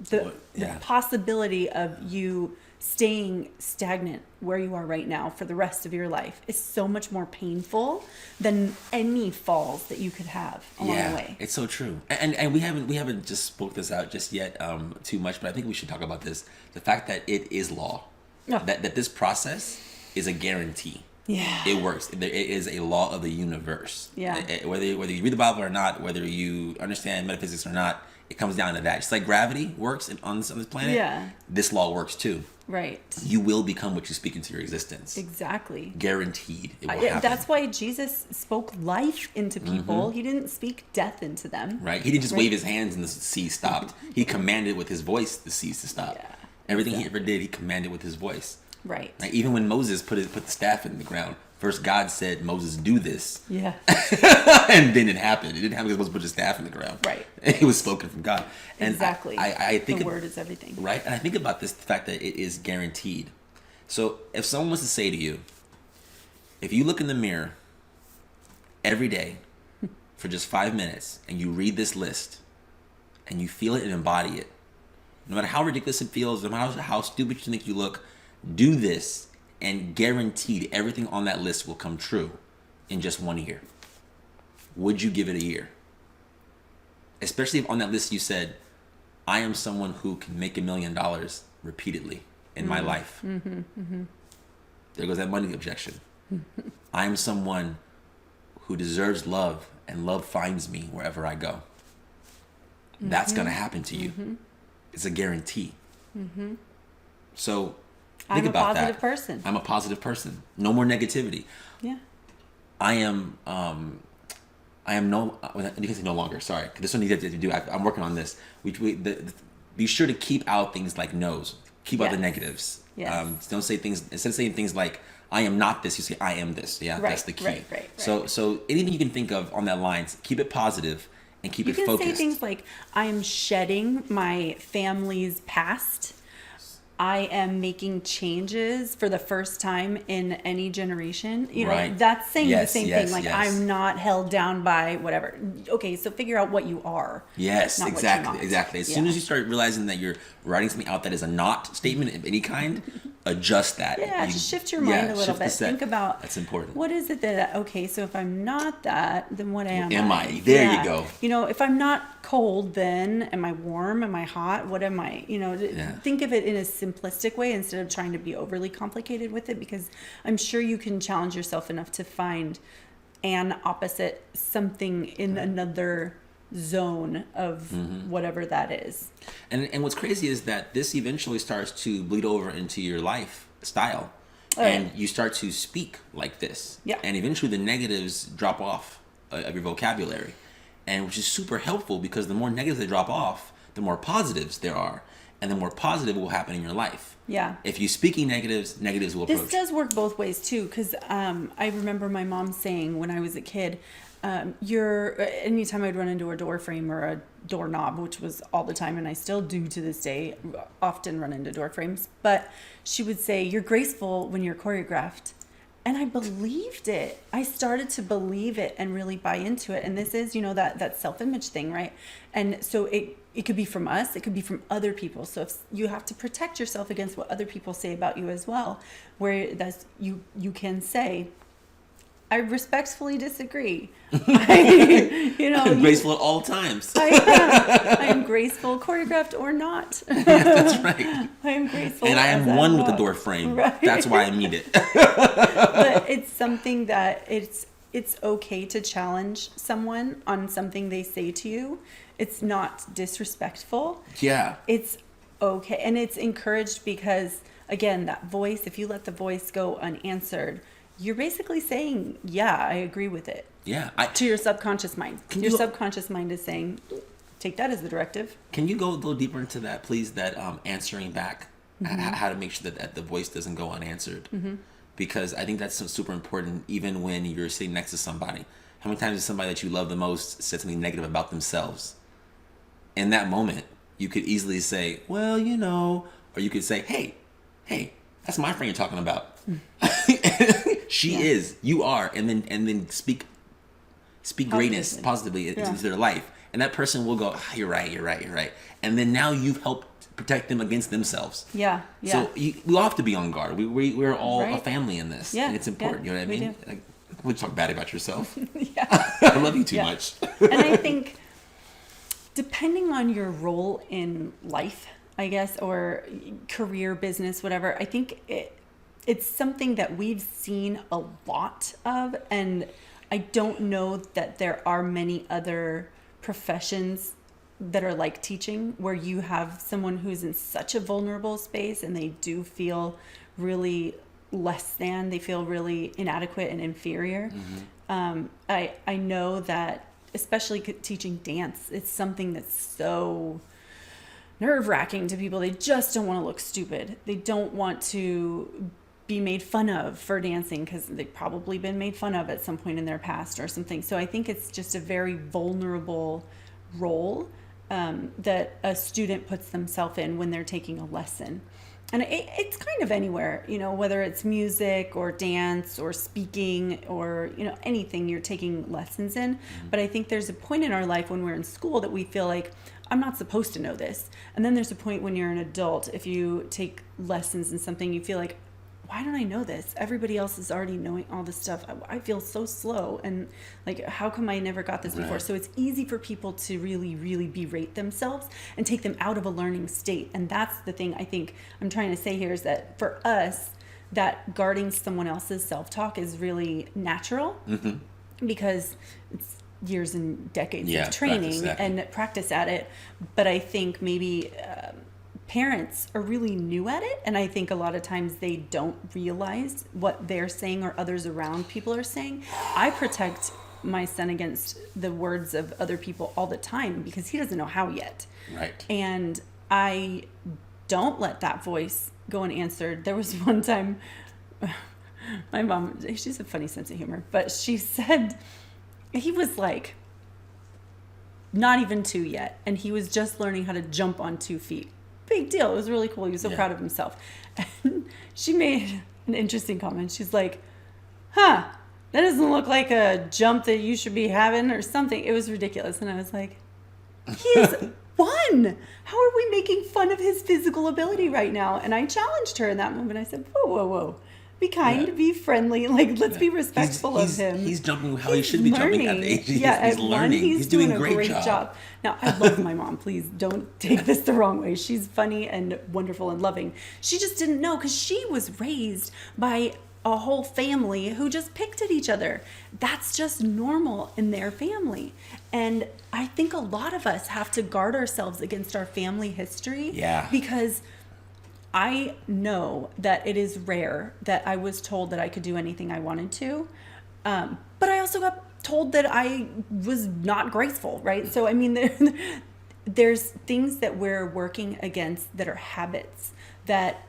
The possibility of you staying stagnant where you are right now for the rest of your life is so much more painful than any falls that you could have along the way. It's so true. And we haven't just spoke this out just yet too much, but I think we should talk about this. The fact that it is law. That this process is a guarantee. Yeah. It works. It is a law of the universe. Yeah. Whether you read the Bible or not, whether you understand metaphysics or not, it comes down to that. Just like gravity works on this planet, this law works too. Right. You will become what you speak into your existence. Exactly. Guaranteed. It will happen. That's why Jesus spoke life into people. He didn't speak death into them. Right. He didn't just wave his hands and the sea stopped. He commanded with his voice the seas to stop. Yeah. Everything he ever did, he commanded with his voice. Right. Like, even when Moses put the staff in the ground, first God said, Moses, do this. Yeah. And then it happened. It didn't happen because Moses put his staff in the ground. Right. It was spoken from God. And exactly. I think the word is everything. Right. And I think about this, the fact that it is guaranteed. So if someone was to say to you, if you look in the mirror every day for just 5 minutes and you read this list and you feel it and embody it, no matter how ridiculous it feels, no matter how stupid you think you look, do this, and guaranteed everything on that list will come true in just 1 year. Would you give it a year? Especially if on that list you said, I am someone who can make $1 million repeatedly in my life. There goes that money objection. I am someone who deserves love, and love finds me wherever I go. That's going to happen to you. It's a guarantee. So think about that. I'm a positive person. I'm a positive person. No more negativity. Yeah. I am no, you can say no longer, sorry. This one needs to do, I'm working on this. Be sure to keep out things like no's. Keep out the negatives. Yes. Don't say things, instead of saying things like, I am not this, you say, I am this. Yeah, right, that's the key. Right. So anything you can think of on that line, keep it positive and keep it focused. You can say things like, I am shedding my family's past. I am making changes for the first time in any generation. You know, that's saying the same thing. Like, I'm not held down by whatever. Okay, so figure out what you are. Yes, exactly. As soon as you start realizing that you're writing something out that is a not statement of any kind, adjust that. Yeah, just shift your mind a little shift the bit. set. Think about That's important. what is it that, okay, so if I'm not that, then what am I? Am I? There you go. You know, if I'm not cold, then am I warm? Am I hot? What am I? You know, think of it in a simplistic way instead of trying to be overly complicated with it, because I'm sure you can challenge yourself enough to find an opposite, something in another zone of whatever that is. And what's crazy is that this eventually starts to bleed over into your lifestyle. And you start to speak like this. Yeah. And eventually the negatives drop off of your vocabulary. And which is super helpful, because the more negatives that drop off, the more positives there are. And the more positive will happen in your life. Yeah. If you're speaking negatives, negatives will approach. This does work both ways too, because I remember my mom saying when I was a kid, anytime I'd run into a door frame or a doorknob, which was all the time, and I still do to this day, often run into door frames, but she would say, you're graceful when you're choreographed. And I believed it. I started to believe it and really buy into it. And this is, that self-image thing, right? And so it could be from us, it could be from other people. So if you have to protect yourself against what other people say about you as well, where that's you can say, I respectfully disagree. I'm graceful at all times. I am graceful, choreographed or not. That's right. I am graceful. And I am one with the door frame. Right. That's why I need it. But it's something that it's okay to challenge someone on something they say to you. It's not disrespectful. Yeah. It's okay. And it's encouraged because, again, that voice, if you let the voice go unanswered, you're basically saying, yeah, I agree with it. Yeah. To your subconscious mind. Your subconscious mind is saying, take that as the directive. Can you go a little deeper into that, please? That answering back, how to make sure that the voice doesn't go unanswered. Because I think that's super important, even when you're sitting next to somebody. How many times has somebody that you love the most said something negative about themselves? In that moment, you could easily say, well, or you could say, hey, that's my friend you're talking about. She is, you are, and then speak greatness positively into their life, and that person will go, you're right, and then now you've helped protect them against themselves. Yeah. So we all have to be on guard. We're all a family in this, and it's important. You know what I mean? Like, we talk bad about yourself. I love you too much. And I think depending on your role in life, I guess, or career, business, whatever, I think it's something that we've seen a lot of, and I don't know that there are many other professions that are like teaching, where you have someone who's in such a vulnerable space and they do feel really less than, they feel really inadequate and inferior. I know that, especially teaching dance, it's something that's so nerve-wracking to people. They just don't want to look stupid. They don't want to be made fun of for dancing, because they've probably been made fun of at some point in their past or something. So I think it's just a very vulnerable role that a student puts themselves in when they're taking a lesson. And it's kind of anywhere, whether it's music or dance or speaking or, anything you're taking lessons in. But I think there's a point in our life when we're in school that we feel like, I'm not supposed to know this. And then there's a point when you're an adult, if you take lessons in something, you feel like, why don't I know this? Everybody else is already knowing all this stuff. I feel so slow. And like, how come I never got this before? So it's easy for people to really, really berate themselves and take them out of a learning state. And that's the thing I think I'm trying to say here, is that for us, that guarding someone else's self-talk is really natural, because it's years and decades of training and practice at it. But I think maybe parents are really new at it, and I think a lot of times they don't realize what they're saying or others around people are saying. I protect my son against the words of other people all the time because he doesn't know how yet. Right. And I don't let that voice go unanswered. There was one time, my mom, she's a funny sense of humor, but she said he was like not even 2 yet, and he was just learning how to jump on 2 feet. Big deal. It was really cool. He was so proud of himself. And she made an interesting comment. She's like, that doesn't look like a jump that you should be having or something. It was ridiculous. And I was like, one. How are we making fun of his physical ability right now? And I challenged her in that moment. I said, whoa, whoa, whoa. Be kind, Yeah. be friendly. Like, let's be respectful of him. He's jumping how he should be jumping at the age. He's at learning. One, he's doing a great job. Now, I love my mom. Please don't take this the wrong way. She's funny and wonderful and loving. She just didn't know because she was raised by a whole family who just picked at each other. That's just normal in their family. And I think a lot of us have to guard ourselves against our family history. Yeah. Because I know that it is rare that I was told that I could do anything I wanted to. But I also got told that I was not graceful, right? So, I mean, there's things that we're working against that are habits that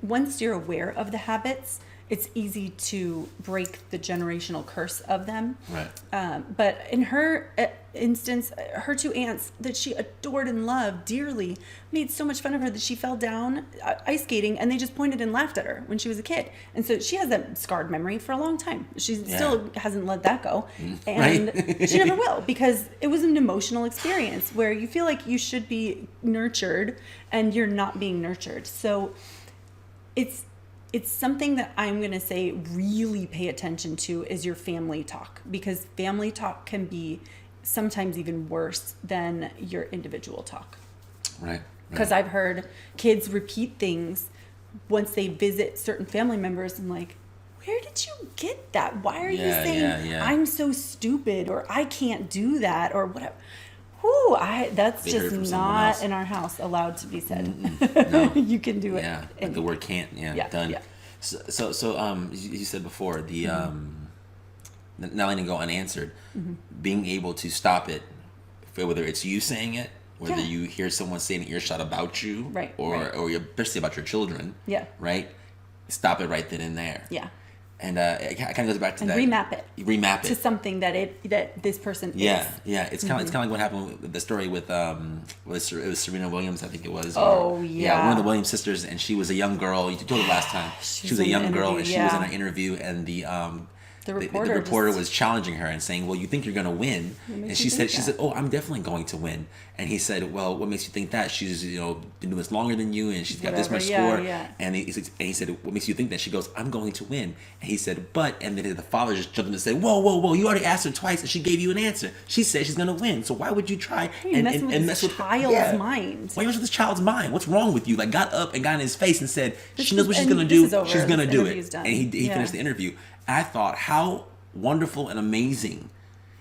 once you're aware of the habits, it's easy to break the generational curse of them. Right. But in her instance, her two aunts that she adored and loved dearly made so much fun of her that she fell down ice skating and they just pointed and laughed at her when she was a kid. And so she has that scarred memory for a long time. She still hasn't let that go. And she never will, because it was an emotional experience where you feel like you should be nurtured and you're not being nurtured. So it's something that I'm going to say really pay attention to is your family talk, because family talk can be sometimes even worse than your individual talk. Right. Because I've heard kids repeat things once they visit certain family members and like, where did you get that? Why are you saying I'm so stupid or I can't do that or whatever? Whew, that's just not in our house allowed to be said. No. You can do it. Yeah, like the word can't. Yeah, done. Yeah. So you said before the not letting it go unanswered, being able to stop it, whether it's you saying it, whether you hear someone saying an earshot about you, right, or especially about your children, right, stop it right then and there. Yeah. And it kind of goes back to and that. Remap it to something that this person is. Yeah. It's kind of like what happened with the story with it was Serena Williams, I think it was. One of the Williams sisters, and she was a young girl. You told it last time. She was a young girl, and she was in an interview, and the reporter was challenging her and saying, "Well, you think you're going to win?" And she said, "Oh, I'm definitely going to win." And he said, "Well, what makes you think that? She's been doing this longer than you, and she's got this much score." And he said, "What makes you think that?" She goes, "I'm going to win." And he said, "But," and then the father just jumped in and said, "Whoa! You already asked her twice, and she gave you an answer. She said she's going to win. So why would you try and mess with this child's mind? Why you mess with this child's mind? What's wrong with you?" Like, got up and got in his face and said, "She knows what she's going to do. She's going to do it." And he finished the interview. I thought, how wonderful and amazing,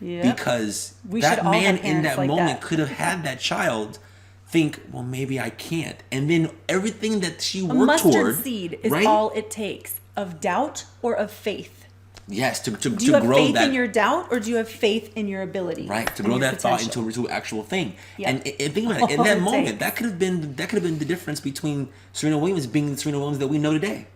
because that man in that moment could have had that child think, well, maybe I can't, and then everything that she worked toward. A mustard seed is all it takes of doubt or of faith. Yes, to do you have grow faith that, in your doubt, or do you have faith in your ability? Right, to grow that thought into an actual thing. And think about it. In that moment, that could have been the difference between Serena Williams being the Serena Williams that we know today.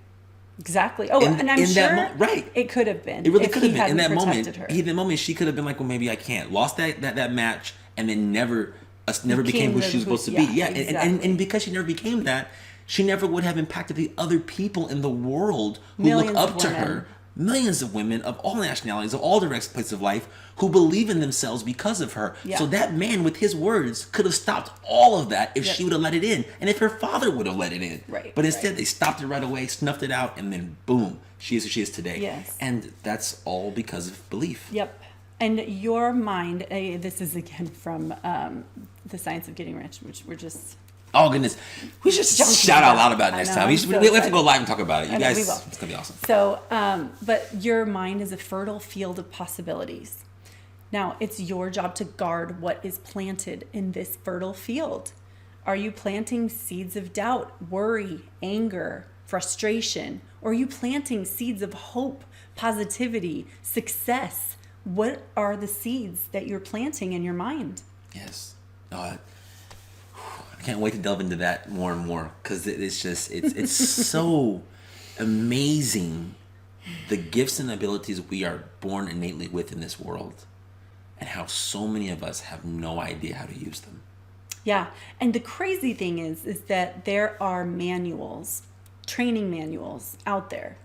Exactly. Oh, and I'm sure it could have been. It really could have been. In that moment, she could have been like, well, maybe I can't. Lost that match, and then never became who she was supposed to be. Yeah, exactly. and because she never became that, she never would have impacted the other people in the world who look up to her. Millions of women of all nationalities, of all direct places of life, who believe in themselves because of her. Yeah. So that man, with his words, could have stopped all of that if she would have let it in, and if her father would have let it in. Right. But instead, they stopped it right away, snuffed it out, and then boom, she is who she is today. Yes. And that's all because of belief. Yep. And your mind. This is again from The Science of Getting Rich, which we're just. Oh, goodness. We should shout out loud about it next time. We have to go live and talk about it. You guys, it's going to be awesome. So, but your mind is a fertile field of possibilities. Now, it's your job to guard what is planted in this fertile field. Are you planting seeds of doubt, worry, anger, frustration? Or are you planting seeds of hope, positivity, success? What are the seeds that you're planting in your mind? Yes. I can't wait to delve into that more and more, because it's so amazing, the gifts and abilities we are born innately with in this world, and how so many of us have no idea how to use them. Yeah, and the crazy thing is that there are manuals, training manuals out there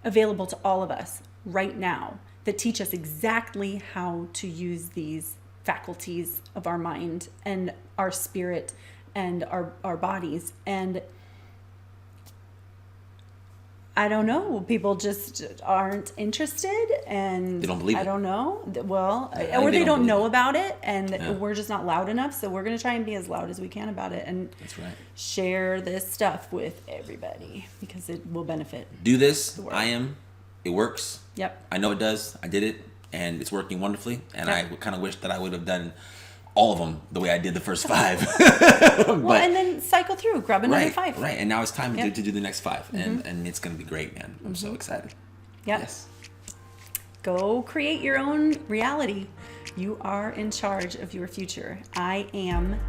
available to all of us right now that teach us exactly how to use these faculties of our mind and our spirit and our bodies. And I don't know, people just aren't interested, and they don't believe it. I don't know. Well, I or think they don't know it. about it, and Yeah. we're just not loud enough. So we're going to try and be as loud as we can about it, and That's right. share this stuff with everybody because it will benefit. Do this. The world. It works. Yep. I know it does. I did it, and it's working wonderfully. And Yep. I kind of wish that I would have done all of them the way I did the first 5. Well, and then cycle through, grab another 5. Right. And now it's time Yep. to do the next 5, and it's going to be great, man. I'm so excited. Yep. Yes. Go create your own reality. You are in charge of your future. I am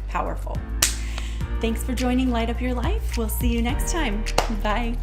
powerful. Thanks for joining Light Up Your Life. We'll see you next time. Bye.